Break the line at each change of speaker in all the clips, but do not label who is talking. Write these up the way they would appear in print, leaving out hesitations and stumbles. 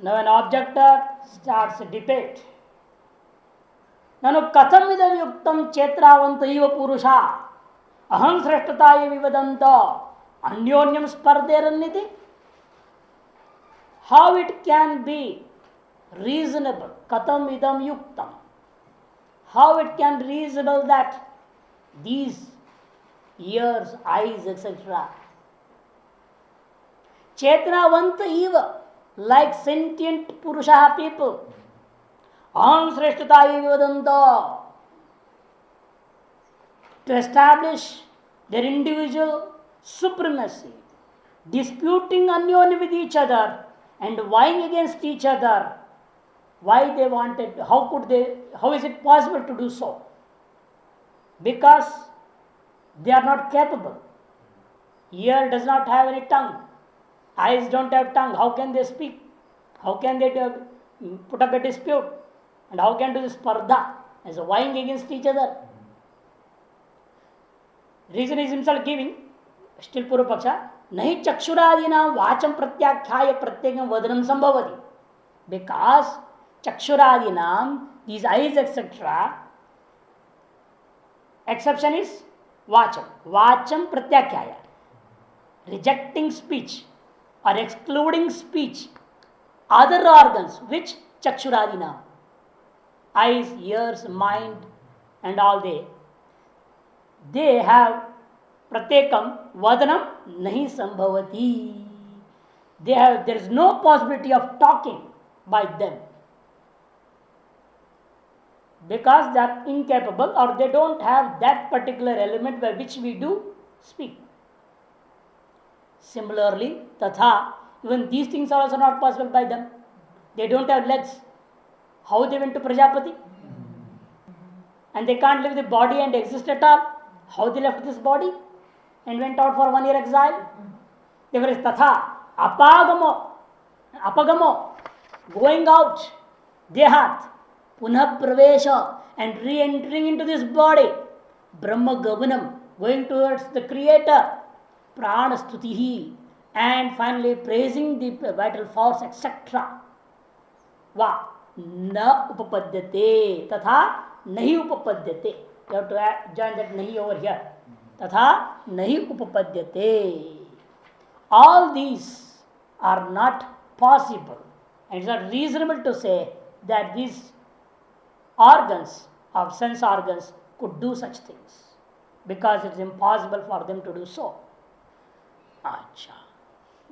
Now an objector starts a debate. Nanu katham idam yuktam chetravanto iva purusha aham shrestataye vivadanto anyonyam sparderanniti. How it can be reasonable? Katham idam yuktam. How it can be reasonable that these ears, eyes, etc. Chetravanta eva, like sentient purusha people. Aham shrestataye vivadanto, to establish their individual supremacy, disputing anyonya with each other and vying against each other. Why they wanted, how is it possible to do so? Because they are not capable. Ear does not have any tongue. Eyes don't have tongue. How can they speak? How can they put up a dispute? And how can do this spardha as a vying against each other? Reason is himself giving, still Purvapaksha, nahi chakshurādīnām vācam pratyakkhāya pratyekam vadanam sambhavati. Because chakshurādīnām, these eyes, etc., exception is vācam. Vācam pratyakkhāya. Rejecting speech or excluding speech. Other organs, which chakshurādīnām, eyes, ears, mind, and all they have pratyekam vadanam nahi sambhavati. There is no possibility of talking by them because they are incapable or they don't have that particular element by which we do speak. Similarly, tatha, even these things are also not possible by them. They don't have legs. How they went to Prajapati? And they can't leave the body and exist at all. How they left this body and went out for 1 year exile? There is tatha, apagamo, going out, dehat, punah pravesha, and re-entering into this body, brahma gavanam, going towards the creator, prana stutihi, and finally praising the vital force, etc. Va na upapadyate, tatha nahi upapadyate. You have to join that nahi over here. Tatha nahi upapadyate. All these are not possible. And it's not reasonable to say that these organs of sense organs could do such things. Because it is impossible for them to do so. Acha.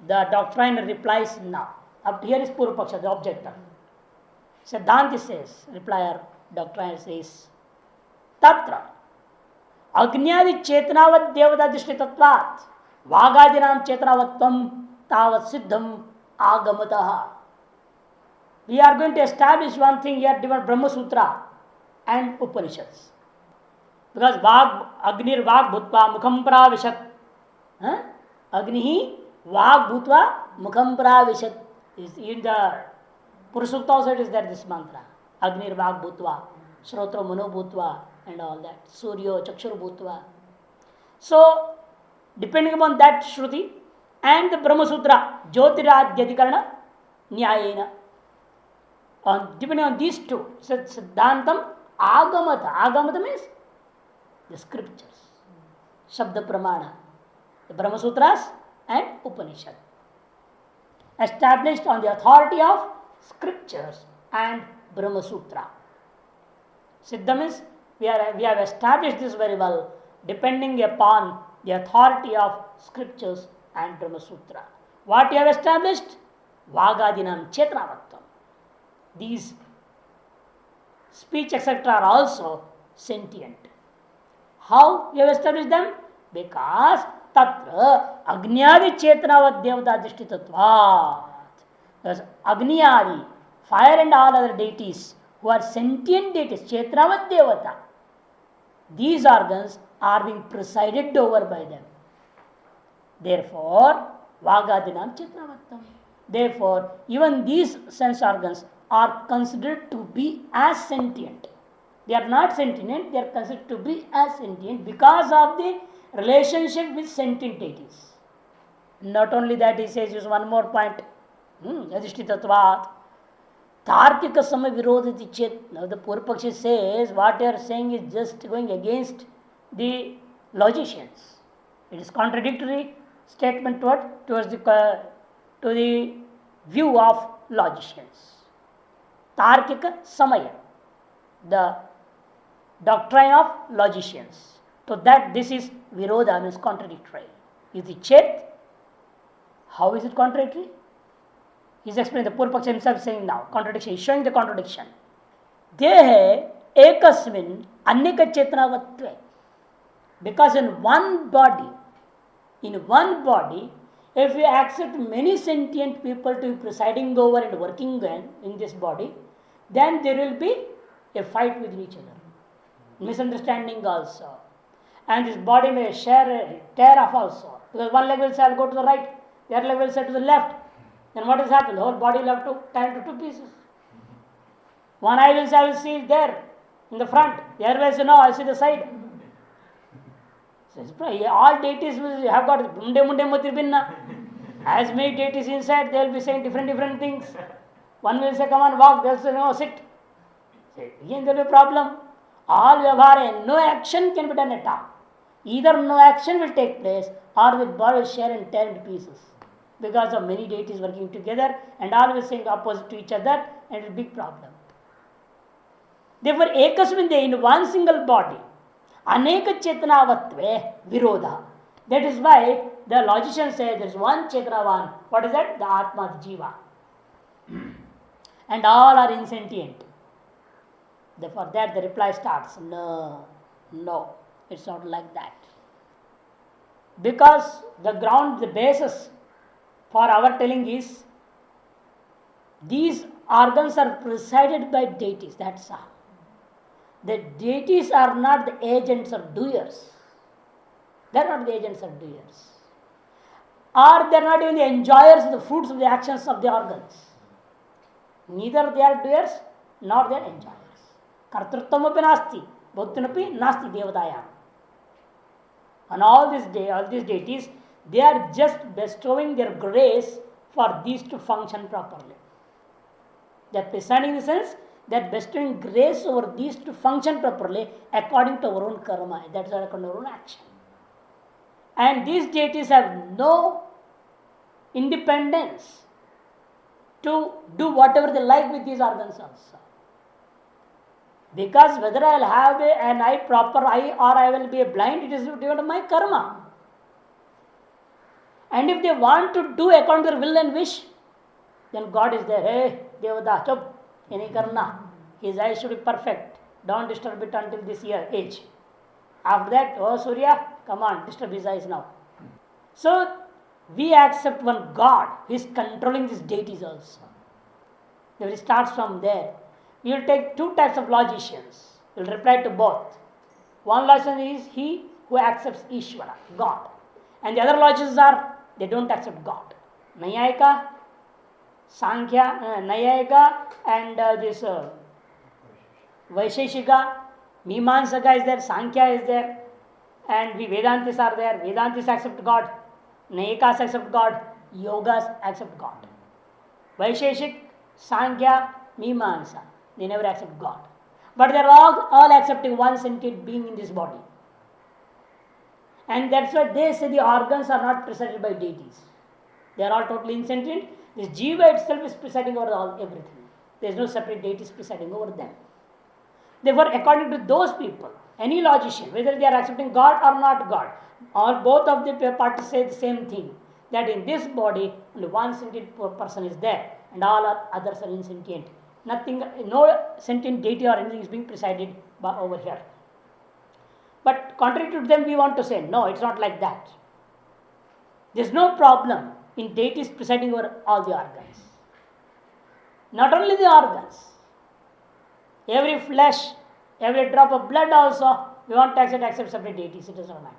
The doctrine replies now. Up here is Purvapaksha, the objector. Siddhanti says, replier, doctrine says, Tatra Agnyadi Chetanavat Devata Dishrittatvat Vagadinam Chetanavatvam Tavat Siddham Agamataha. We are going to establish one thing here, different Brahma Sutra and Upanishads. Because Agnir Vag Bhutva Mukham Pravishat. Agnihi Vag Bhutva Mukham Pravishat. In the Purusukta also it is there, this mantra. Agnir Vag Bhutva, Shrotro Mano Bhutva, and all that. Suryo Chakshur Bhutva. So, depending upon that Shruti and the Brahma Sutra, Jyotirajyadikarana Nyayena. Depending on these two, Siddhantam Agamata. Agamata means the scriptures, Shabda Pramana, the Brahma Sutras and Upanishad. Established on the authority of scriptures and Brahma Sutra. Siddha means we have established this very well depending upon the authority of scriptures and Brahma Sutra. What you have established? Vagadinam Chetanavattam. These speech etc. are also sentient. How you have established them? Because tatra agnyadi chetanavat devata dishtitatvat. Because Agnyadi, fire and all other deities who are sentient deities, chetanavat devata, these organs are being presided over by them. Therefore, Vagadinam Chetanavattam. Therefore, even these sense organs are considered to be as sentient. They are not sentient, they are considered to be as sentient because of the relationship with sentient deities. Not only that, he says, use one more point. Adhishtitatvat. Tarkika sama virodhati chet. Now the Purpakshi says what you are saying is just going against the logicians. It is contradictory statement towards to the view of logicians. Tarkika samaya, the doctrine of logicians. So that this is virodha, means contradictory. Is it chet? How is it contradictory? He is explaining, the Purpaksha himself saying now, contradiction, he is showing the contradiction. Dehe ekasmin anyaka chetanavatve. Because in one body, if you accept many sentient people to be presiding over and working in this body, then there will be a fight with each other, misunderstanding also. And this body may tear off also. Because one leg will say, I'll go to the right, the other leg will say to the left. Then what has happened? The whole body will have to tear into two pieces. One eye will say, I will see there in the front. The other will say, no, I will see the side. So all deities have got munde matiribinna. As many deities inside, they will be saying different things. One will say, come on, walk. They will say, no, sit. Again, there will be a problem. All vyavhara, no action can be done at all. Either no action will take place or the body will share and tear into pieces. Because of many deities working together and always saying opposite to each other, and it's a big problem. Therefore, ekasmin de, in one single body, aneka chetanavatve virodha. That is why the logicians say there is one chetanavan. What is that? The Atma, the Jiva. And all are insentient. Therefore, that the reply starts, no, it's not like that. Because the ground, the basis for our telling is, these organs are presided by deities, that's all. The deities are not the agents or doers. They are not the agents or doers. Or they are not even the enjoyers of the fruits of the actions of the organs. Neither they are doers, nor they are enjoyers. Kartrutvam api nasti, bhuktinapi nasti devadayam. And all these deities, they are just bestowing their grace for these to function properly. They are presiding in the sense that bestowing grace over these to function properly according to our own karma. That is according to our own action. And these deities have no independence to do whatever they like with these organs also. Because whether I will have an eye, proper eye, or I will be blind, it is due to my karma. And if they want to do according to their will and wish, then God is there. Hey, Devada, chup, any karna. His eyes should be perfect. Don't disturb it until this age. After that, oh Surya, come on, disturb his eyes now. So, we accept one God who is controlling these deities also. It starts from there. We will take two types of logicians. We will reply to both. One logician is he who accepts Ishvara, God. And the other logicians are, they don't accept God. Nayayika, Sankhya, Nayayika and this Vaisheshika, Mimamsaka is there, Sankhya is there, and we Vedantis are there. Vedantis accept God, Nayayikas accept God, Yogas accept God. Vaisheshik, Sankhya, Mimamsa, they never accept God. But they are all accepting one sentient being in this body. And that's why they say the organs are not presided by deities. They are all totally insentient. This Jiva itself is presiding over everything. There is no separate deities presiding over them. Therefore, according to those people, any logician, whether they are accepting God or not God, or both of the parties say the same thing, that in this body only one sentient person is there and all others are insentient. Nothing, no sentient deity or anything is being presided by over here. But contrary to them, we want to say, no, it's not like that. There's no problem in deities presiding over all the organs. Not only the organs, every flesh, every drop of blood also, we want to accept separate deities. It does not matter.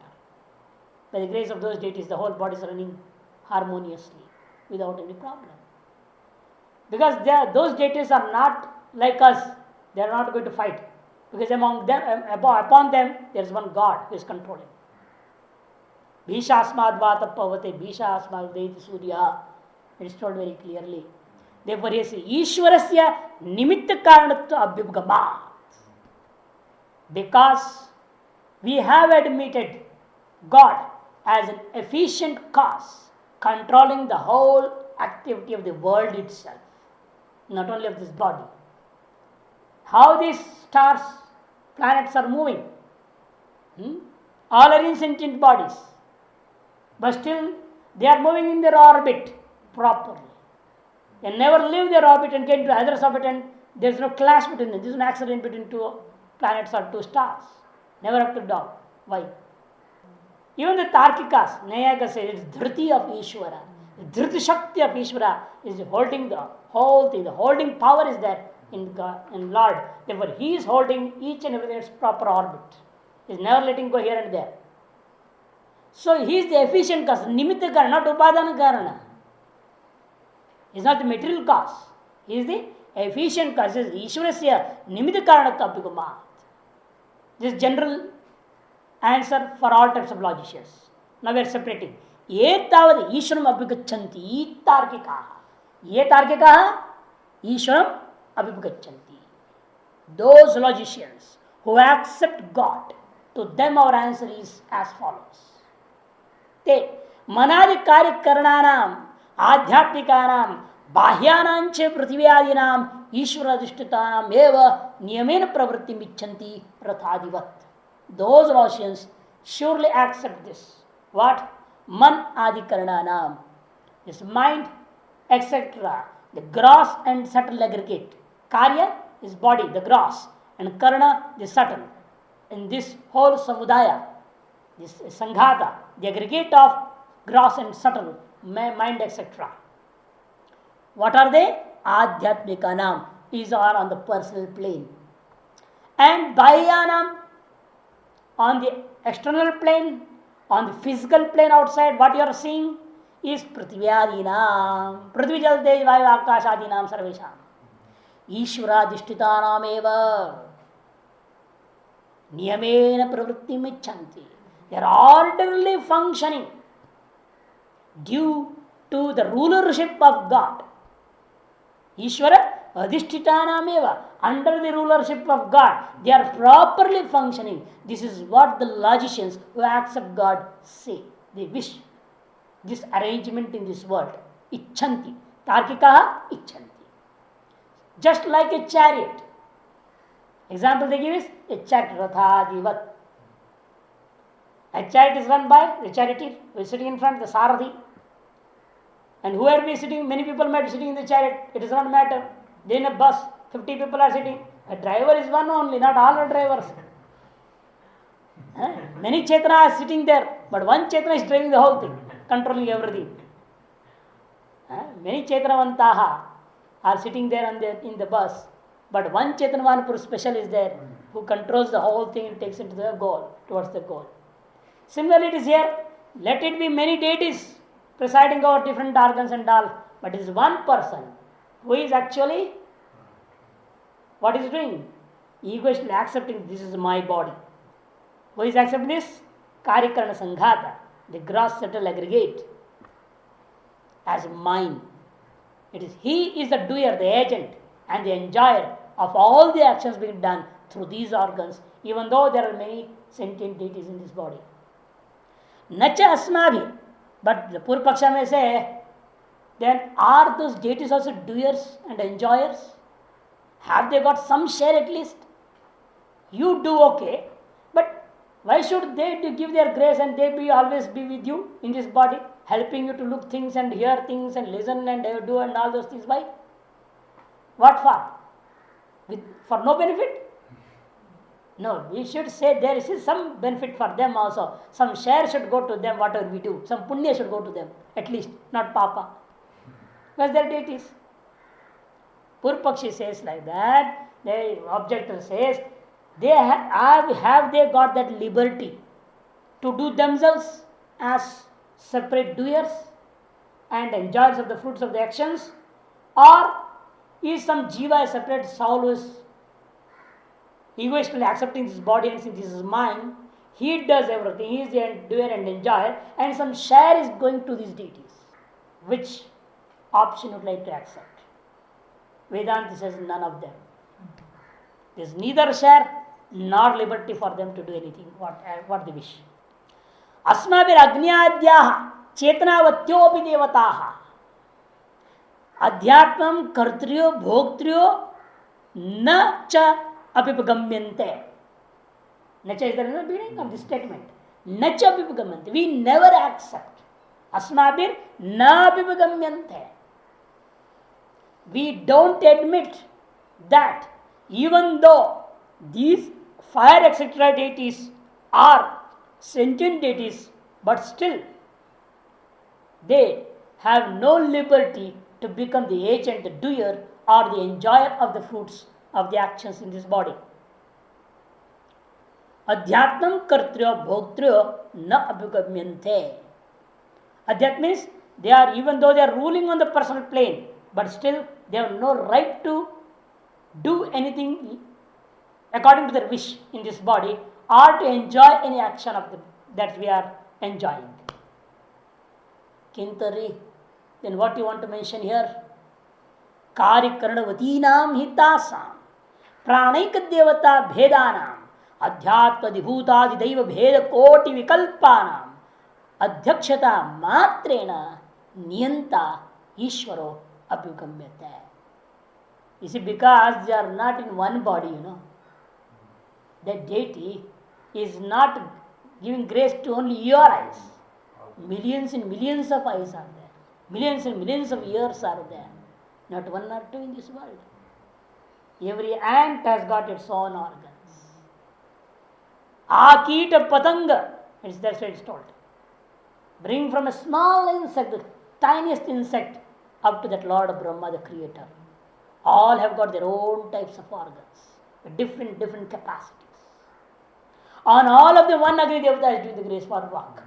By the grace of those deities, the whole body is running harmoniously without any problem. Because those deities are not like us. They are not going to fight. Because among them, upon them, there is one God who is controlling. Bhisha asmad vata pavate, Bhisha asmad deiti surya. It is told very clearly. Therefore, he says, Ishwarasya nimitta karanatva abhyugamat. Because we have admitted God as an efficient cause controlling the whole activity of the world itself, not only of this body. How these stars, planets are moving, all are in sentient bodies, but still they are moving in their orbit properly. They never leave their orbit and get into others' orbit, and there is no clash between them. There is no accident between two planets or two stars. Never have to doubt. Why? Even the Tarkikas, Nayaka says it's Dhriti of Ishvara. The Dhriti Shakti of Ishvara is holding the whole thing. The holding power is there in God, in Lord. Therefore, He is holding each and everything in its proper orbit. He is never letting go here and there. So He is the efficient cause, Nimitta Karana, not Upadana Karana. He is not the material cause. He is the efficient cause. He is Ishvarasya Nimitta Karanatva Abhyugamat. This is general answer for all types of logicians. Now we are separating. Ye tavad Ishwaram abhigachanti tarkikaha. Ye tarkikaha Ishwaram abhigachanti. Those logicians who accept God, to them our answer is as follows. Te manadi karya karananam adhyatmikanam bahyanam च पृथिव्यादीनाम ईश्वराधिष्ठितानाम एव नियमेन प्रवृत्ति इच्छन्ति रथादिवत. Those Russians surely accept this. What? Man adhikarananam. This mind, etc. The gross and subtle aggregate. Karya is body, the gross, and karana, the subtle. In this whole samudaya, this sanghata, the aggregate of gross and subtle, mind, etc. What are they? Adhyatmikanam. These are on the personal plane. And Bahyanam, on the external plane, on the physical plane outside, what you are seeing is Prithvyadinam. Prithvi Jal Tej Vayu Akashadinam Sarvesham. Ishvaradishtitanam eva niyamena pravrittim icchanti. They are orderly functioning due to the rulership of God. Ishvara Adhishtitanameva, under the rulership of God, they are properly functioning. This is what the logicians who accept God say. They wish this arrangement in this world. Icchanti. Tarkikaha icchanti. Just like a chariot. Example they give is a chariot. Rathadivat. A chariot is run by the charioteer who is sitting in front, the Sarathi. And whoever be sitting, many people might be sitting in the chariot. It does not matter. Then a bus, 50 people are sitting. A driver is one only, not all are drivers. Many Chetana are sitting there, but one Chetana is driving the whole thing, controlling everything. Many Chetanavantaha are sitting there in the bus, but one Chetanavanpur special is there who controls the whole thing and takes it to the goal, towards the goal. Similarly, it is here. Let it be many deities presiding over different organs and all, but it is one person who is actually, what is doing? Egoistically accepting this is my body. Who is accepting this? Karyakarana Sanghata, the gross subtle aggregate, as mine. It is he is the doer, the agent, and the enjoyer of all the actions being done through these organs, even though there are many sentient deities in this body. Nacha asmabhi, but the Purpaksha may say, then are those deities also doers and enjoyers? Have they got some share at least? You do okay, but why should they give their grace and they always be with you in this body, helping you to look things and hear things and listen and do and all those things? Why? What for? For no benefit? No, we should say there is some benefit for them also. Some share should go to them, whatever we do. Some punya should go to them, at least, not papa. Because their deities. Purpakshi says like that. The objector says, have they got that liberty to do themselves as separate doers and enjoyers of the fruits of the actions? Or is some jiva, a separate soul, who is egoistically accepting this body and saying this is mine? He does everything. He is the doer and enjoyer, and some share is going to these deities. Which option would like to accept? Vedanta says none of them. There is neither share nor liberty for them to do anything what they wish. अस्माभिर अग्न्याद्याः चेतनावत्योपि देवताः अध्यात्मं कर्तृयो भोक्तृयो न च अभिपगम्यन्ते. न च is the beginning of this statement. न च अभिपगम्यन्ते. We never accept. अस्माभिर न अभिपगम्यन्ते. We don't admit that even though these fire etc. deities are sentient deities, but still they have no liberty to become the agent, the doer, or the enjoyer of the fruits of the actions in this body. Adhyatmam kartryo bhoktryo na abhigamyante. Adhyat means they are, even though they are ruling on the personal plane, but still they have no right to do anything according to their wish in this body, or to enjoy any action of that we are enjoying. Kintari, then what you want to mention here? Karikaranavatinam hitasam pranaik devata bhedanam adhyatmadibhutadi daiva bheda koti vikalpanam adhyakshata matrena niyanta ishvaro abhigamyate. You see, because they are not in one body, that deity is not giving grace to only your eyes. Millions and millions of eyes are there. Millions and millions of ears are there. Not one or two in this world. Every ant has got its own organs. Akita patanga, that's what it's told. Bring from a small insect, the tiniest insect, up to that Lord Brahma, the creator. All have got their own types of organs, different capacities. On all of them, one Agni Devata is doing the grace for Vak.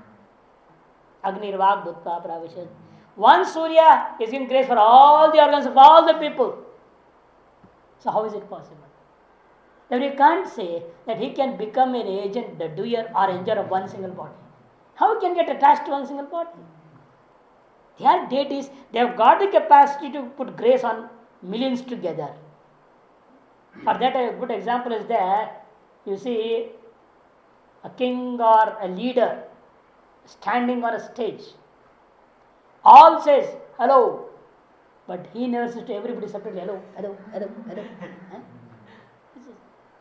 Agni Vak Bhutva Pravishad. One Surya is giving grace for all the organs of all the people. So how is it possible? Then you can't say that he can become an agent, the doer or enjoyer of one single body. How he can get attached to one single body? They are deities, they have got the capacity to put grace on millions together. For that, a good example is that you see a king or a leader standing on a stage. All says hello, but he never says to everybody separately hello, hello, hello, hello.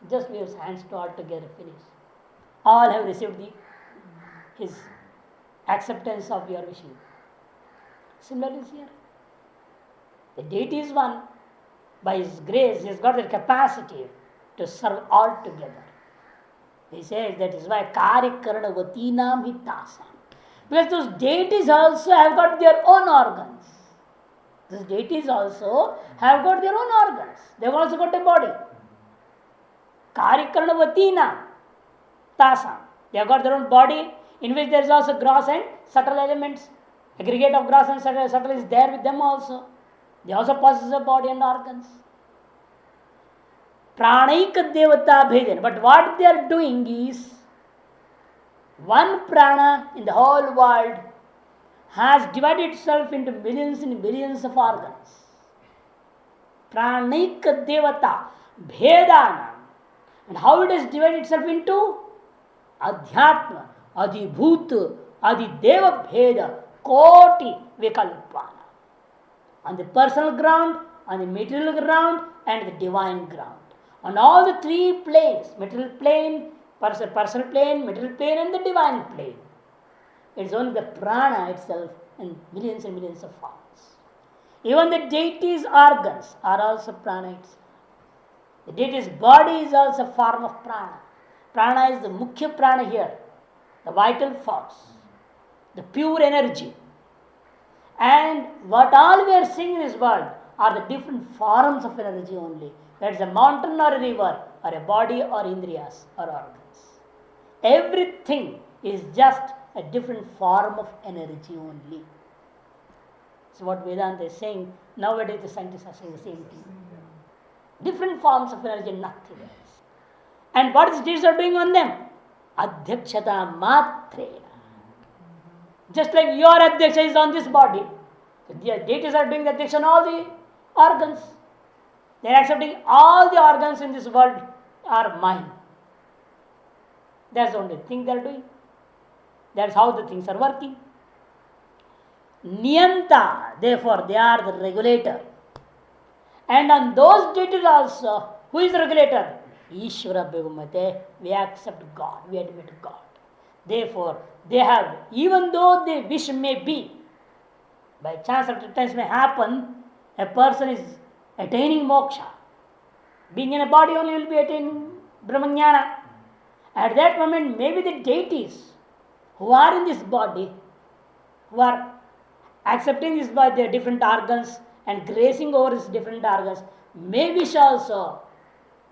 Just waves hands to all together, finish. All have received his acceptance of your wishing. Similarly here. The deity is one. By his grace, he has got the capacity to serve all together. He says that is why Karikaranavatinam hitasam. Because those deities also have got their own organs. Those deities also have got their own organs. They have also got a body. Karikaranavatinam tasam. They have got their own body in which there is also gross and subtle elements. Aggregate of gross and subtle is there with them also. They also possess a body and organs. Pranaik devata bhedan. But what they are doing is, one prana in the whole world has divided itself into millions and millions of organs. Pranaik devata bhedanam. And how it has divided itself into? Adhyatma, adhibhut, adideva bheda, koti vikalpana. On the personal ground, on the material ground, and the divine ground. On all the three planes, material plane, personal plane, material plane, and the divine plane. It is only the prana itself in millions and millions of forms. Even the deity's organs are also prana itself. The deity's body is also a form of prana. Prana is the mukhya prana here, the vital force, the pure energy. And what all we are seeing in this world are the different forms of energy only. That is a mountain or a river or a body or indriyas or organs. Everything is just a different form of energy only. So what Vedanta is saying, nowadays the scientists are saying the same thing. Different forms of energy, nothing else. And what is deities are doing on them? Adhyakshata matrena. Just like your adhyaksha is on this body, the deities are doing the adhyaksha on all the organs. They are accepting all the organs in this world are mine. That's the only thing they are doing. That's how the things are working. Niyanta, therefore, they are the regulator. And on those details also, who is the regulator? Ishvara Bhagavate. We accept God, we admit God. Therefore, they have, even though the wish may be, by chance at times may happen, a person is attaining moksha. Being in a body only will be attaining Brahmajnana. At that moment, maybe the deities who are in this body, who are accepting this by their different organs and gracing over his different organs, may wish also,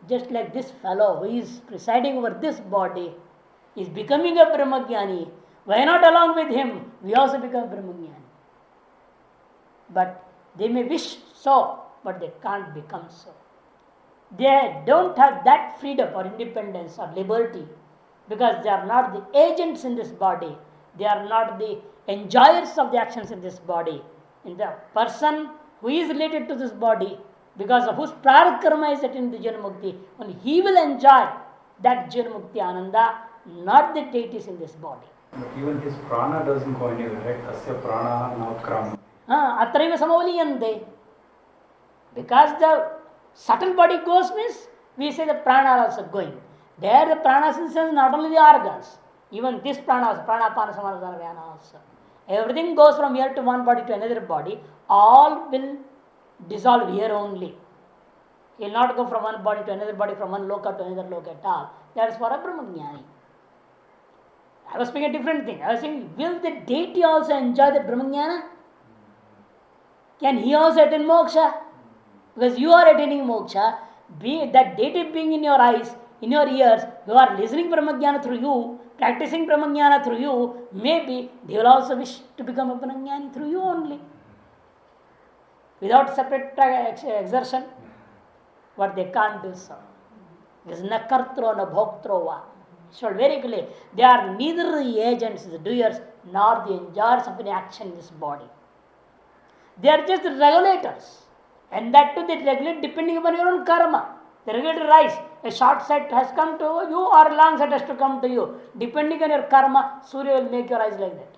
just like this fellow who is presiding over this body is becoming a Brahmajnani, why not along with him we also become Brahmajnani? But they may wish so, but they can't become so. They don't have that freedom or independence or liberty because they are not the agents in this body. They are not the enjoyers of the actions in this body. In the person who is related to this body, because of whose prarakarma is in the Janmukti, only he will enjoy that Janmukti Ananda, not the deities in this body.
But even his prana doesn't go anywhere, right? Asya prana now krama.
Atraiva samovaliyante. Because the subtle body goes means we say the prana are also going. There the prana sense not only the organs, even this prana, pranapana samadhana vyana also. Everything goes from here to one body to another body, all will dissolve here only. He will not go from one body to another body, from one loka to another loka at all. That is for a Brahmajnani. I was speaking a different thing. I was saying, will the deity also enjoy the Brahmajnana? Can he also attain moksha? Because you are attaining moksha, that deity being in your eyes, in your ears, you are listening Brahmajnana through you, practicing Brahmajnana through you, maybe they will also wish to become a Brahmajnani through you only. Without separate exertion, but they can't do so. Because na kartro na bhoktro va. So very clearly, they are neither the agents, the doers, nor the enjoyers of any action in this body. They are just the regulators. And that too they regulate depending upon your own karma. The regulator rise. A short sight has come to you or a long sight has to come to you. Depending on your karma, Surya will make your eyes like that.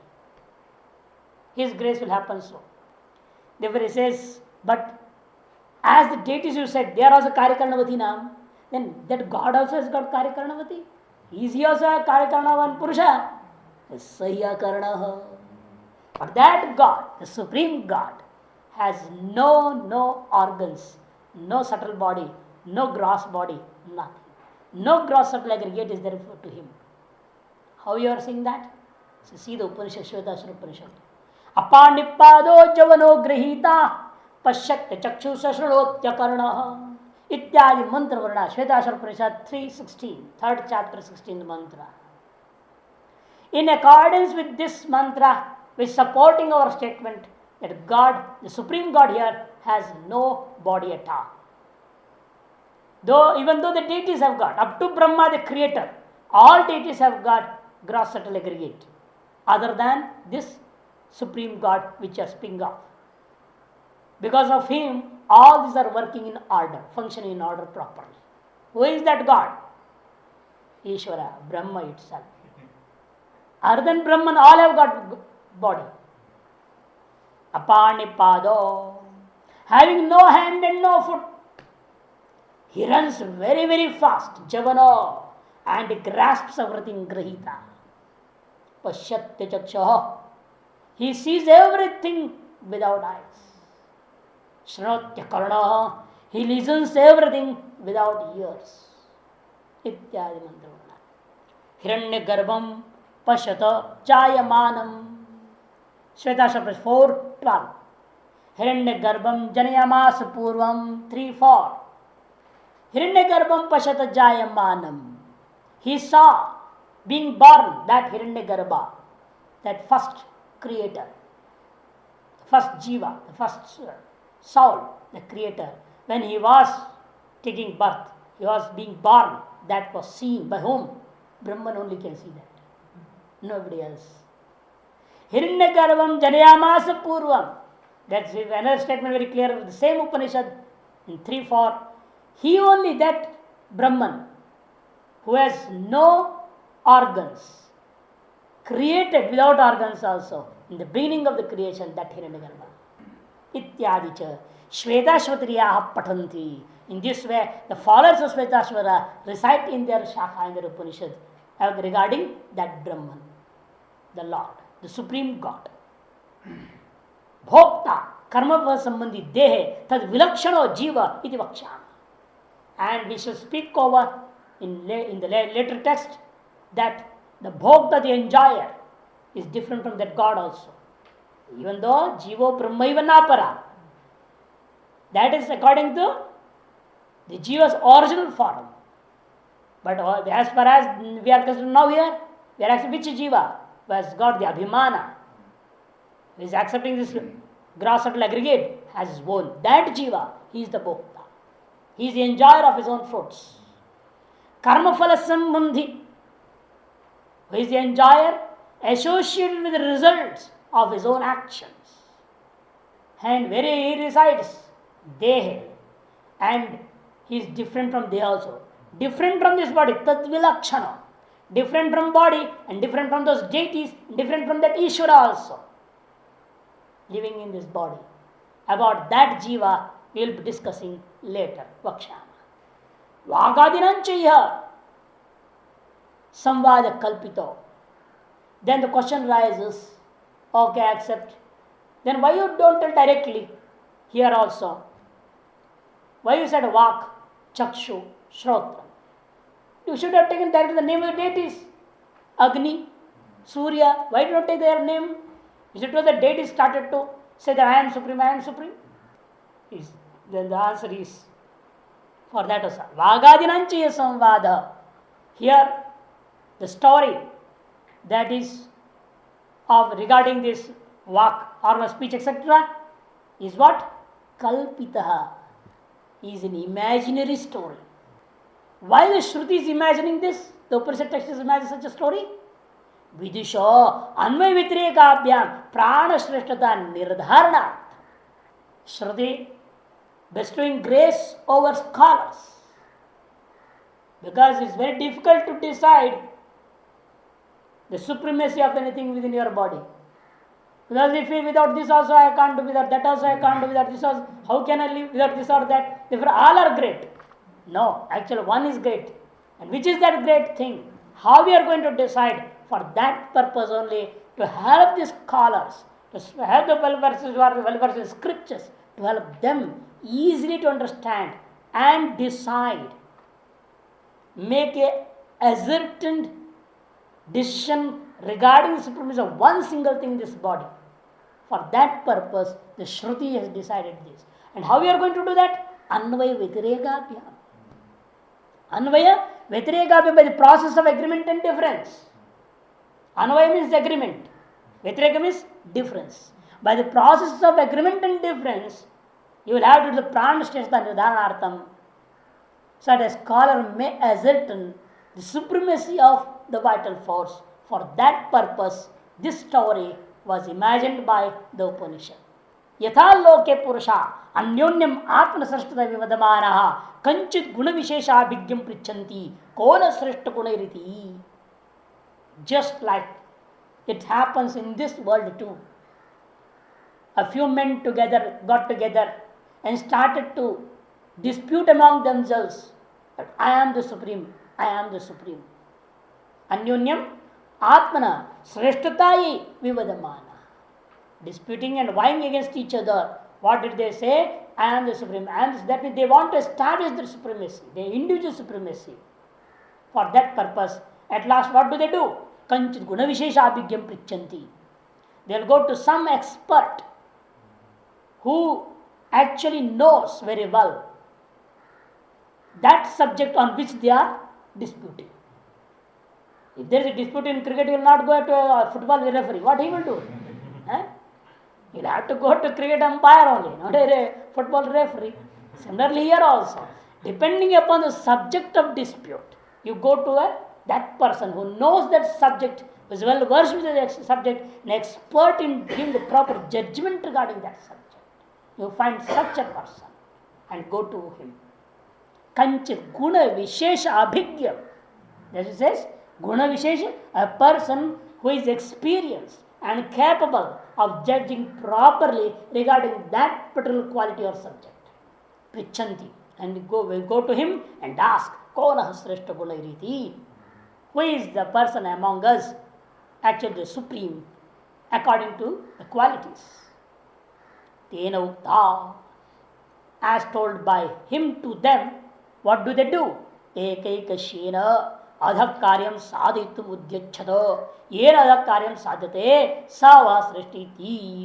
His grace will happen so. Therefore he says, but as the deities you said, they are also Karyakarnavati now. Then that God also has got Karyakarnavati. Is he also a Karyakarnavan Purusha? Sahyakarnaha. But that God, the Supreme God, has no organs, no subtle body, no gross body, nothing. No gross subtle aggregate is there to him. How you are seeing that? So see the Upanishad, Shvetashvara Upanishad. Apanippado javano grihita pashyakya chakshusha shrunotya karnaha ityadi mantra varna. Shvetashvara Upanishad 3:16, 3rd chapter, 16th mantra. In accordance with this mantra, which supporting our statement that God, the Supreme God here, has no body at all. Even though the deities have got, up to Brahma the creator, all deities have got gross subtle aggregate, other than this Supreme God which are speaking of. Because of him, all these are working in order, functioning in order properly. Who is that God? Ishvara, Brahma itself. Other than Brahman, all have got body. Apanipado, having no hand and no foot. He runs very, very fast, Javano, and he grasps everything, Grahita. Pashyatya chakshaha. He sees everything without eyes. Shrunotya karnaha. He listens everything without ears. Ityadi mantra. Hiranya garbham pashyata chayamanam. Shvetashvara 4:12. Hiranya garbham janayamasa purvam 3:4. Hiranya garbham pashyata jayamanam. He saw being born that Hiranya garbha, that first creator, the first jiva, the first soul, the creator. When he was taking birth, he was being born. That was seen by whom? Brahman only can see that. Nobody else. Hiranyagarbham janayamasa purvam. That's another statement very clear of the same Upanishad, In 3, 4, he only, that Brahman, who has no organs, created without organs also, in the beginning of the creation, that Hiranyagarbha. Ityadi cha Shvetashvatariyaha patanti. In this way, the followers of Shvetashvatara recite in their Shakha, in their Upanishad, regarding that Brahman, the Lord, the Supreme God. Bhokta, karma sambandhi dehe, tad vilakshano jiva iti vaksham. And we shall speak over in the later text that the bhokta, the enjoyer, is different from that God also. Even though jivo brahmaiva napara, that is according to the jiva's original form. But as far as we are concerned now here, we are asking which jiva has got the abhimana, who is accepting this gross subtle aggregate as his own. That jiva, he is the bhokta. He is the enjoyer of his own fruits. Karma phala sambandhi, who is the enjoyer associated with the results of his own actions. And where he resides, dehe, and he is different from deha also. Different from this body, tat vilakshana. Different from body and different from those deities, different from that Ishvara also. Living in this body. About that jiva we will be discussing later. Vakshama. Vagadinanchaya samvada kalpito. Then the question rises, okay, accept. Then why you don't tell directly here also? Why you said Vak, Chakshu, Shrotra? You should have taken directly the name of the deities. Agni, Surya. Why do you not take their name? Is it was the deity started to say that I am supreme, I am supreme? Then the answer is for that also. Vagadinanchaya samvada. Here the story that is of regarding this Vak, or speech, etc. is what? Kalpitaha. Is an imaginary story. Why the Shruti is imagining this? The Upanishad text is imagining such a story? Vidusho Anvay Vitriyakabhyam Prana Shrestata Nirdharana. Shruti bestowing grace over scholars. Because it's very difficult to decide the supremacy of anything within your body. Because if without this also I can't do, without that also I can't do, without this also, how can I live without this or that? Therefore all are great. No, actually one is great. And which is that great thing? How we are going to decide? For that purpose only, to help the scholars, to help the well-versed who are well-versed in scriptures, to help them easily to understand and decide, make a ascertained decision regarding the supremacy of one single thing in this body. For that purpose, the Shruti has decided this. And how we are going to do that? Anvaya Vitirekabhyam. Anvaya Vitirekabhyam, by the process of agreement and difference. Anvaya means agreement. Vitireka means difference. By the process of agreement and difference, you will have to do the prana shrestha nidhanartham, so that a scholar may ascertain the supremacy of the vital force. For that purpose, this story was imagined by the Upanishad. Yatha loke purusha अन्योन्यम आत्मसृष्टता विवदमानः Kanchit गुण विशेषाभिज्ञं पृच्छन्ति कौन श्रेष्ठ गुणैरिति. Just like it happens in this world too. A few men got together and started to dispute among themselves that I am the supreme, I am the supreme. Anyonyam atmana shreshtatai vivadamana. Disputing and vying against each other. What did they say? I am the supreme. I am this. That means they want to establish their supremacy, their individual supremacy. For that purpose, at last what do? Kanchit guna vishesha abhigyam prichanti. They will go to some expert who actually knows very well that subject on which they are disputing. If there is a dispute in cricket, he will not go to a football referee. What he will do? He will have to go to cricket umpire only, not a football referee. Similarly here also, depending upon the subject of dispute, you go to that person who knows that subject, who is well versed with the subject, an expert in giving the proper judgment regarding that subject. You find such a person. and go to him. Kanchit guna vishesha abhigya. That it says, guna vishesha, a person who is experienced and capable of judging properly regarding that particular quality or subject. Prichanti. And we go to him and ask, Kona Sreshta Guna. Who is the person among us actually the supreme according to the qualities? Tena Ukta. As told by him to them, what do they do? Ekaikashena adhak karyam sadhitum udyachata. Yen adhak karyam sadhyate sava srishti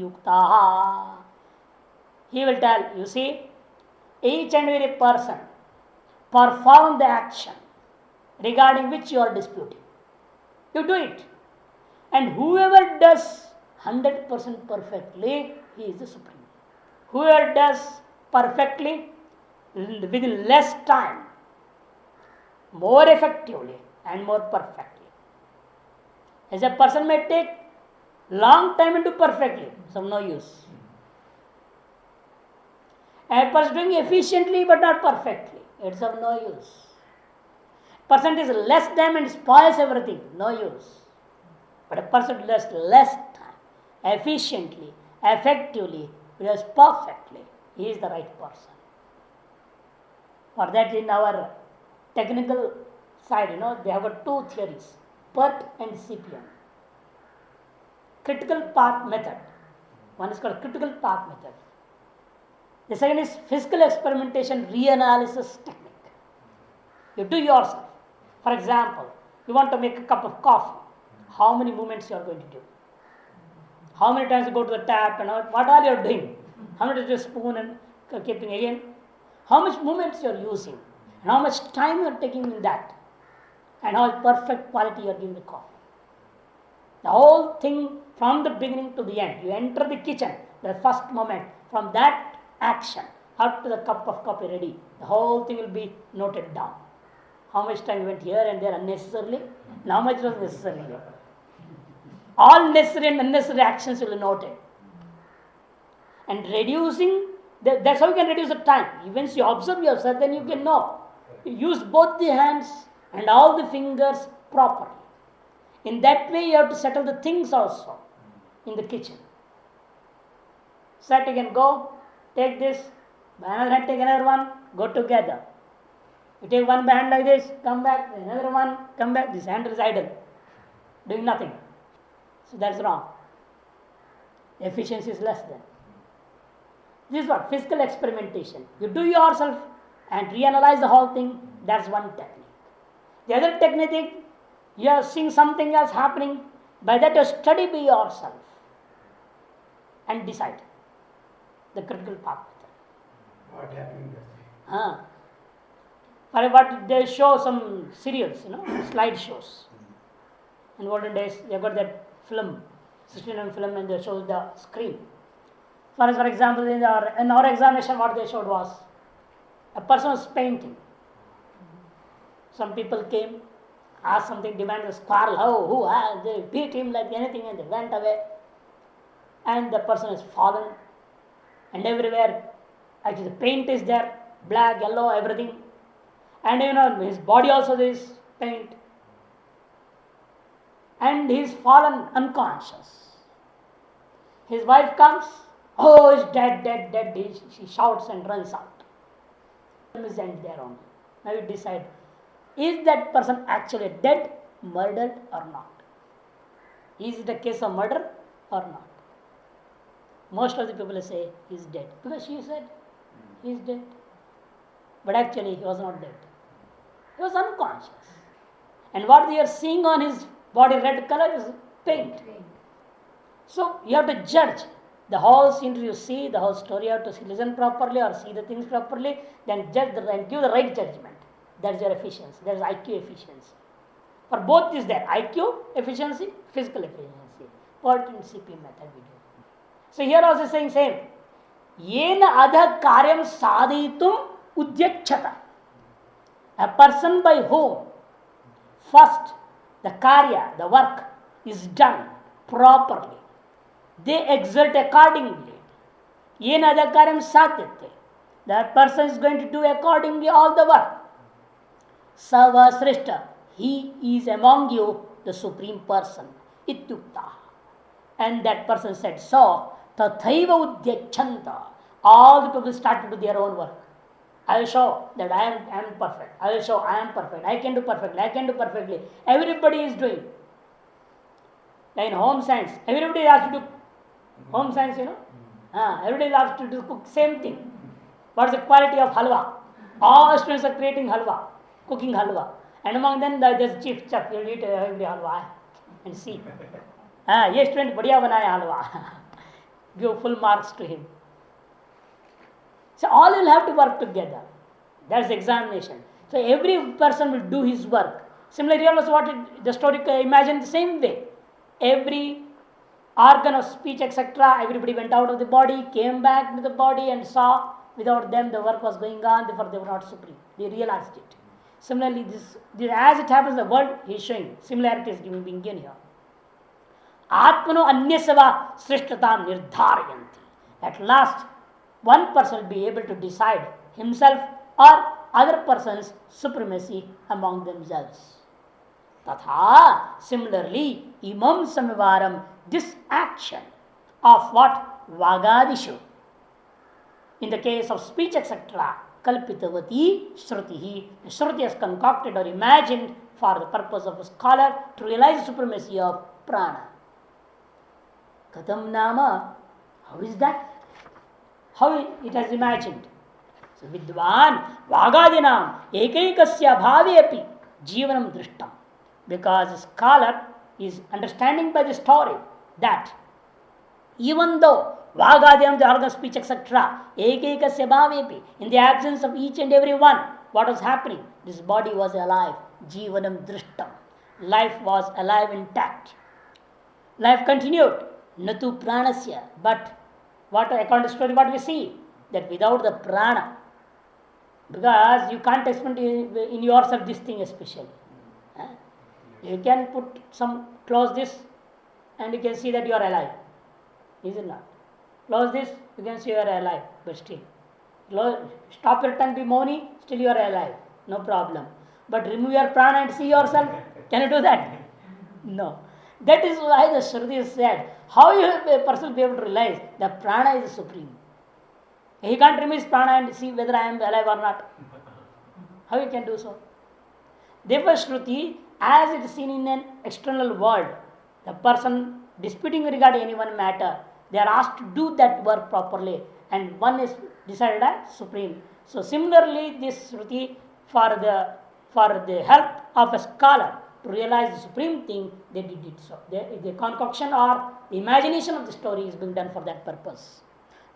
yukta. He will tell, you see, each and every person perform the action regarding which you are disputing. You do it. And whoever does 100% perfectly, he is the supreme. Whoever does perfectly within less time, more effectively and more perfectly. As a person may take long time to do perfectly, it's of no use. A person doing efficiently but not perfectly, it's of no use. Person is less time and spoils everything, no use. But a person does less time, efficiently, effectively, does perfectly, he is the right person. For that, in our technical side, they have got two theories, PERT and CPM. Critical path method. One is called critical path method. The second is physical experimentation reanalysis technique. You do yourself. For example, you want to make a cup of coffee. How many movements you are going to do? How many times you go to the tap and what all you are doing? How many times spoon and keeping again? How much movements you are using? And how much time you are taking in that? And how perfect quality you are giving the coffee. The whole thing from the beginning to the end. You enter the kitchen, the first moment, from that action up to the cup of coffee ready, the whole thing will be noted down. How much time you went here and there unnecessarily, and how much was necessary. All necessary and unnecessary actions will be noted. And reducing, that's how you can reduce the time. Once you observe yourself, then you can know. You use both the hands and all the fingers properly. In that way, you have to settle the things also in the kitchen. Set, you can go, take this, by another hand, take another one, go together. You take one hand like this, come back, another one, come back, this hand is idle, doing nothing. So that's wrong. Efficiency is less than. This is what? Physical experimentation. You do yourself and reanalyze the whole thing, that's one technique. The other technique, you are seeing something else happening, by that you study by yourself and decide the critical path.
What happened?
For what they show some serials, slide shows. In olden days, they got that film, 16mm film, and they show the screen. For example, in our examination, what they showed was a person was painting. Some people came, asked something, demanded a quarrel, they beat him like anything, and they went away. And the person has fallen, and everywhere, actually the paint is there, black, yellow, everything. And his body also there is paint. And he is fallen unconscious. His wife comes, he's dead. She shouts and runs out. Is end there only. Now you decide, is that person actually dead, murdered or not? Is it a case of murder or not? Most of the people say he's dead. Because she said he's dead. But actually he was not dead. He was unconscious. And what we are seeing on his body, red color, is paint. So you have to judge the whole scenery. You see the whole story. You have to listen properly or see the things properly. Then judge and give the right judgment. That's your efficiency. That's IQ efficiency. For both is there. IQ efficiency, physical efficiency. PERT and CPM method we do. So here also saying same. Yena adha karyam sadhitum udyachata. A person by whom first the karya, the work is done properly. They exert accordingly. Yena adha karyam sadhyate. That person is going to do accordingly all the work. Sava Srishta, he is among you the supreme person. Ityukta. And that person said, so, tathaiva udyachanta. All the people started to do their own work. I will show that I am perfect. I will show I am perfect. I can do perfectly. I can do perfectly. Everybody is doing. Like in home science, everybody is asked to do home science, everybody is asked to do cook same thing. What is the quality of halwa? All students are creating halwa, cooking halwa. And among them, there's chief chef. He'll eat every halwa and see. Ye student बढ़िया बनाया halwa. Give full marks to him. So all will have to work together. That's examination. So every person will do his work. Similarly, also what the story imagine the same way. Every organ of speech, etc., everybody went out of the body, came back to the body and saw. Without them, the work was going on, therefore they were not supreme. They realized it. Similarly, this as it happens, the world he is showing similarity is being given here. Atmano anyasava srishtatam nirdharayanti. At last, one person will be able to decide himself or other person's supremacy among themselves. Tatha, similarly, imam samivaram, this action of what? Vagadishu. In the case of speech, etc., kalpitavati shrutihi. The shruti has concocted or imagined for the purpose of a scholar to realize the supremacy of prana. Katham nama, how is that? How it has imagined? So, vidwan vagadinam ekaikasya bhavepi jivanam drishtam. Because a scholar is understanding by the story that even though vagadinam, the organ of speech, etc., ekaikasya bhavepi, in the absence of each and every one, what was happening? This body was alive. Jivanam drishtam. Life was alive, intact. Life continued. Natu pranasya. But what, according to the story, what we see? That without the prana, because you can't explain in yourself this thing especially. You can put some, close this, and you can see that you are alive. Is it not? Close this, you can see you are alive, but still. Stop your tongue, be moaning, still you are alive. No problem. But remove your prana and see yourself. Can you do that? No. That is why the Shruti said, how a person will be able to realize that prana is supreme. He can't remove his prana and see whether I am alive or not. How he can do so? Therefore, Shruti, as it is seen in an external world, the person disputing regarding any one matter, they are asked to do that work properly, and one is decided as supreme. So, similarly, this Shruti, for the help of a scholar to realize the supreme thing, they did it so. The concoction or the imagination of the story is being done for that purpose.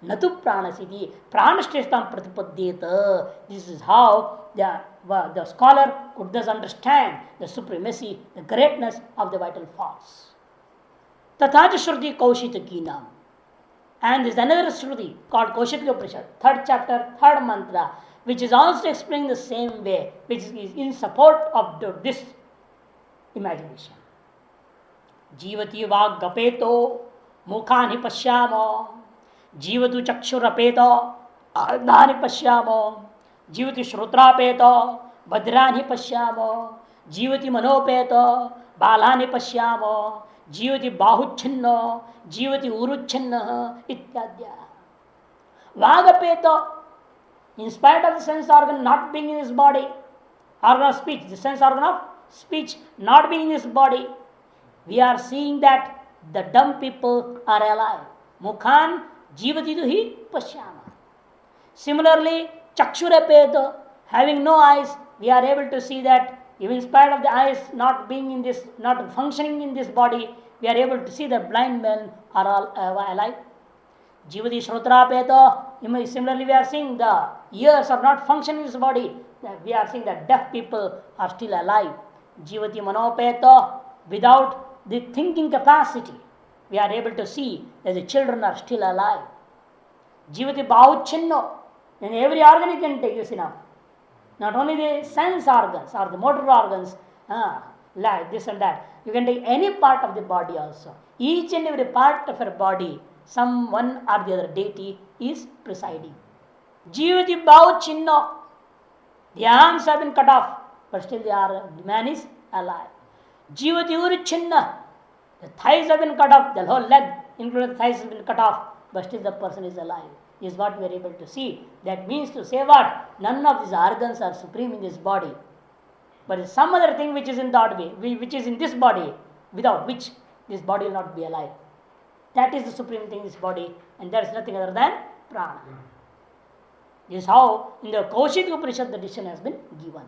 Natu pranasiti pranashteshtam pratipadyeta. This is how the scholar could thus understand the supremacy, the greatness of the vital force. Tathaja Shruti Kaushitakinam. And there is another Shruti called Kaushitya Upanishad, 3rd chapter, 3rd mantra, which is also explained the same way, which is in support of this imagination. Jivati vagapeto mukhani pashyamo. Jivatu chakshurapeto ardhani pashyamo. Jivati shrutrapeto bhadrani pashyamo. Jivati manopeto balani pashyamo. Jivati bahuchinno. Jivati uruchinna ityadya. Vagapeto, in spite of the sense organ not being in his body, organ of speech, the sense organ of speech not being in his body, we are seeing that the dumb people are alive. Mukhan jivatidu hi pashyama. Similarly, chakshurapeto, having no eyes, we are able to see that even in spite of the eyes not being in this, not functioning in this body, we are able to see that blind men are all alive. Jivati shrotrapeto, similarly we are seeing the ears are not functioning in this body. We are seeing that deaf people are still alive. Jivati manopeto, without the thinking capacity, we are able to see that the children are still alive. Jivati bahuchinno, in every organ you can take this enough. Not only the sense organs or the motor organs, like this and that. You can take any part of the body also. Each and every part of your body, some one or the other deity is presiding. Jivati Bau Chinno. The arms have been cut off, but still the man is alive. Jivati Uri Chinna. The thighs have been cut off, the whole leg, including the thighs, has been cut off, but still the person is alive. This is what we are able to see. That means to say what? None of these organs are supreme in this body. But some other thing which is in that way, which is in this body, without which this body will not be alive. That is the supreme thing in this body, and there is nothing other than prana. This is how in the Kaushik Upanishad the decision has been given.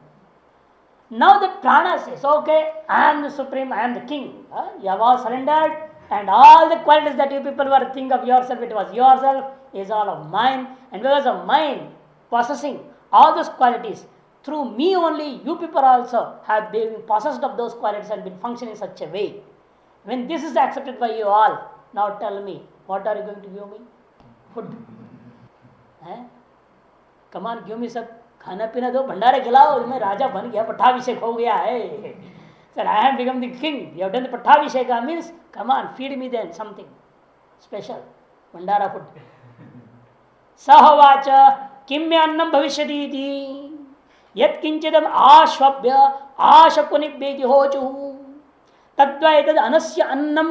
Now that prana says, okay, I am the supreme, I am the king. You have all surrendered, and all the qualities that you people were think of yourself, it was yourself, is all of mine. And because of mine possessing all those qualities, through me only, you people also have been possessed of those qualities and been functioning in such a way. When this is accepted by you all, now tell me, what are you going to give me? Food. Come on, give me some खाना पीना दो, भंडारे खिलाओ, मैं राजा बन गया, पट्टाभिषेक हो गया है. Sir, I have become the king. You have done the pattabhisheka means, come on, feed me then something special. Bhandara food. Sahavacha किम्य अन्नम भविष्यति इति यत् किंचिदम आश्वभ्य आशकुनिभ्येति होचु तद्वै तद् अनस्य अन्नम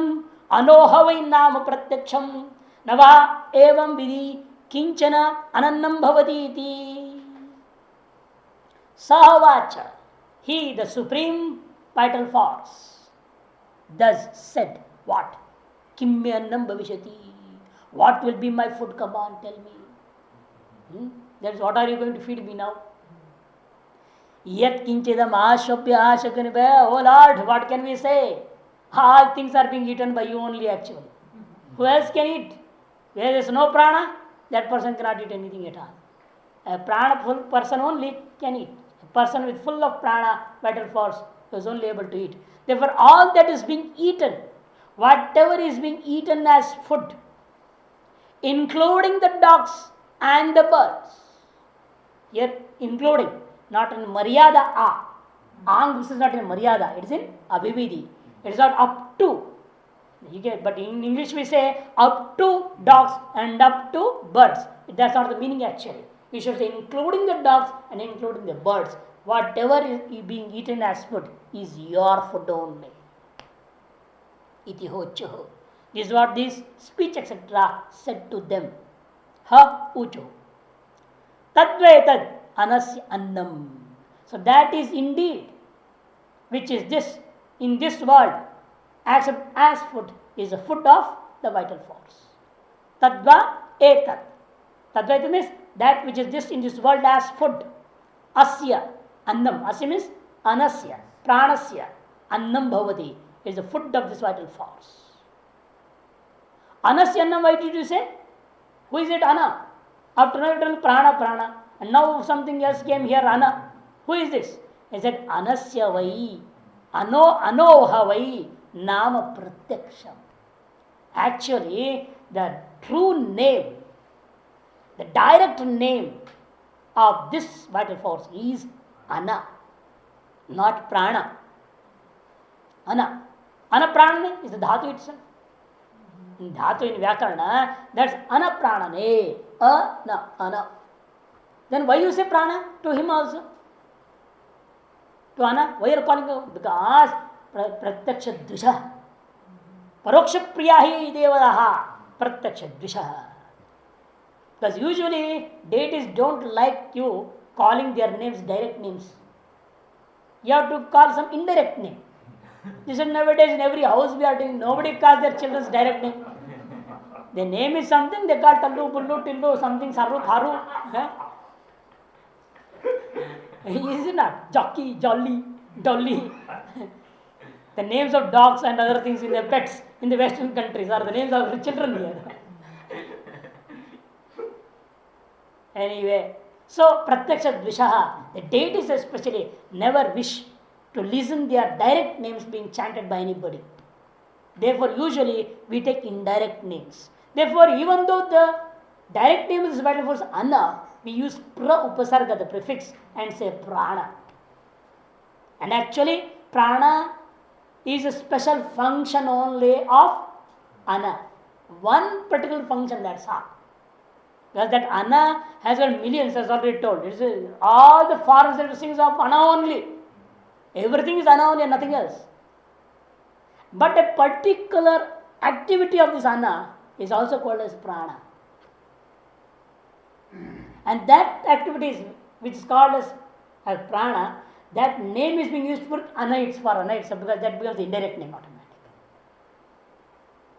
अनोह वै नाम प्रत्यक्षम न वा एवं विधि किंचन अनन्नम भवति इति. Sahavacha, he the supreme vital force, thus said what? Kimme annam bhavishyati. What will be my food? Come on, tell me. That's what are you going to feed me now? Yat kinchidam ashvabhya ashakanibhaya. Oh Lord, what can we say? All things are being eaten by you only actually. Who else can eat? Where there is no prana, that person cannot eat anything at all. A prana full person only can eat. A person with full of prana, vital force, is only able to eat. Therefore, all that is being eaten, whatever is being eaten as food, including the dogs and the birds, here including, not in Maryada A. Ang, this is not in Maryada, it is in Abhividhi. It is not up to. You get, but in English we say up to dogs and up to birds. That's not the meaning actually. We should say including the dogs and including the birds. Whatever is being eaten as food is your food only. Iti hocho. This is what this speech etc. said to them. Ha ucho. Tadvetad anasya annam. So that is indeed, which is this, in this world, accept as food, is the food of the vital force. Tadva etat. Tadva means that which is just in this world as food. Asya annam. Asya means anasya, pranasya, annam bhavati, is the food of this vital force. Anasya annam, why did you say? Who is it ana? After now you done prana, prana, and now something else came here, ana. Who is this? He said anasya vai, anoha vai, nama pratyaksham. Actually, the true name, the direct name of this vital force is ana, not prana. Ana. Anaprana is the dhatu itself. In dhatu in Vyakarana, that's anapranane. Ana. Then why you say prana to him also? To ana? Why you are calling him? Because pratyaksha dvisha. Paroksha priyahi devadaha. Pratyaksha dvisha. Because usually deities don't like you calling their names direct names. You have to call some indirect name. This is nowadays in every house we are doing. Nobody calls their children's direct name. The name is something, they call Tallu, Pullu, Tillu, something, Saru, Tharu. Is it not? Jockey, Jolly, Dolly. The names of dogs and other things in their pets in the Western countries are the names of the children here. Anyway, so Pratyaksha Dvishaha, the deities especially never wish to listen their direct names being chanted by anybody. Therefore, usually we take indirect names. Therefore, even though the direct name is vital force Anna, we use pra upasarga, the prefix, and say prana. And actually, prana is a special function only of Anna. One particular function, that's all. Because that Anna has got millions, as already told. All the forms and things of Anna only. Everything is Anna only and nothing else. But a particular activity of this Anna is also called as prana. And that activity which is called as prana, that name is being used for Anna itself because that becomes the indirect name automatically.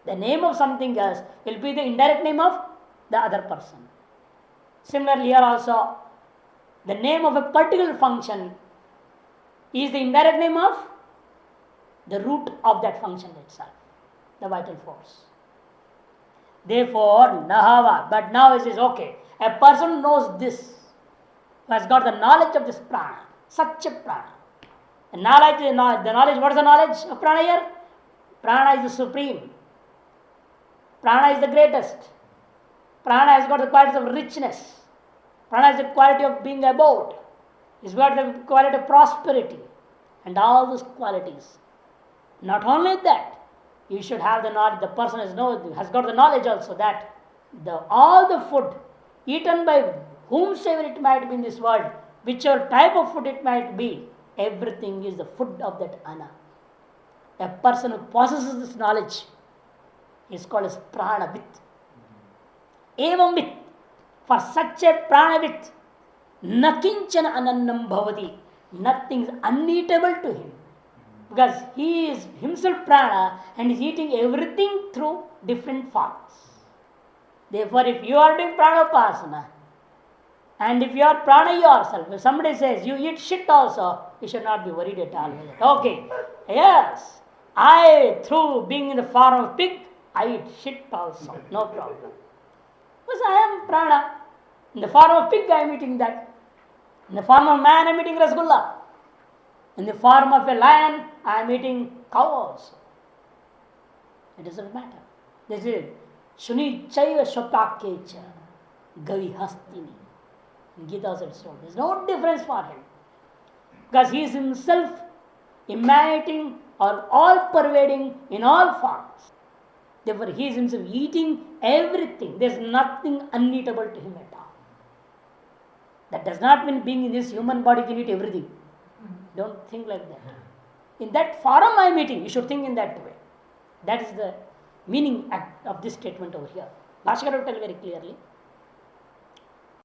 The name of something else will be the indirect name of the other person. Similarly, here also, the name of a particular function is the indirect name of the root of that function itself, the vital force. Therefore, Nahava, but now it is okay. A person knows this, who has got the knowledge of this prana, such a prana. The knowledge, what is the knowledge of prana here? Prana is the supreme. Prana is the greatest. Prana has got the qualities of richness. Prana has the quality of being abode. It's got the quality of prosperity. And all those qualities. Not only that, you should have the knowledge, the person has got the knowledge also that all the food eaten by whomsoever it might be in this world, whichever type of food it might be, everything is the food of that Anna. A person who possesses this knowledge is called as pranavit. Evam vit, for such a pranavit, nakinchana anannam bhavati, nothing is uneatable to him. Because he is himself prana and is eating everything through different forms. Therefore, if you are doing pranapasana, and if you are prana yourself, if somebody says you eat shit also, you should not be worried at all with it. Okay, yes, through being in the form of pig, I eat shit also, no problem. Because I am prana. In the form of pig, I am eating that. In the form of man, I am eating rasgulla. In the form of a lion, I am eating cow also. It doesn't matter. This is Shuni Chaiva Shotakecha Gavi Hastini. Gita said so. There is no difference for him. Because he is himself emanating or all pervading in all forms. Therefore, he is himself eating everything. There is nothing uneatable to him at all. That does not mean being in this human body can eat everything. Don't think like that. In that form I am eating, you should think in that way. That is the meaning of this statement over here. Bhashyakara will tell very clearly.